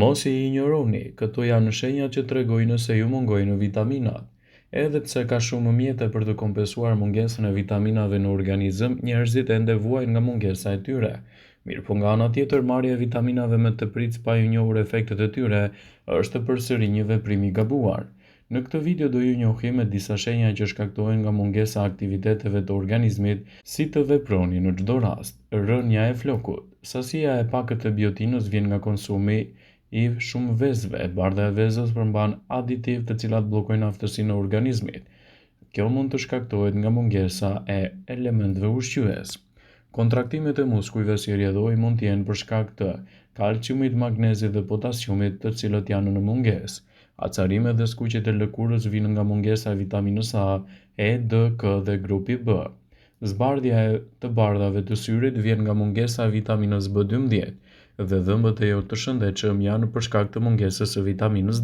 Mos i injoroni, këto janë shenjat që tregojnë se ju mungojnë vitaminat. Edhe pse ka shumë mjete për të kompensuar mungesën e vitaminave në organizëm, njerëzit ende vuajnë nga mungesa e tyre. Mirëpo nga ana tjetër, marrja e vitaminave me të pritës pa i njohur efektet e tyre është përsëri një veprim i gabuar. Në këtë video do ju njohim me disa shenja që shkaktohen nga mungesa e aktiviteteve të organizmit, si të veproni në çdo rast. Rënja e flokut. Sasia e pakët e biotinës vjen nga konsumi i shumë vezëve. Bardha e vezës përmban aditiv të cilat bllokojnë aftësinë e organizmit. Kjo mund të shkaktohet nga mungesa e elementëve ushqyes. Kontraktimet e muskujve si rjedhoi mund të jenë për shkak të kalciumit, magnezit dhe potasiumit, të cilët janë në mungesë. Acarimet dhe skuqjet e lëkurës vijnë nga mungesa e vitaminës A, E, D, K dhe grupi B. Zbardhja të bardhave të syrit vjen nga mungesa e vitaminës B12 dhe dhëmbët e jo të shëndetshëm janë për shkak të mungesës së vitaminës D.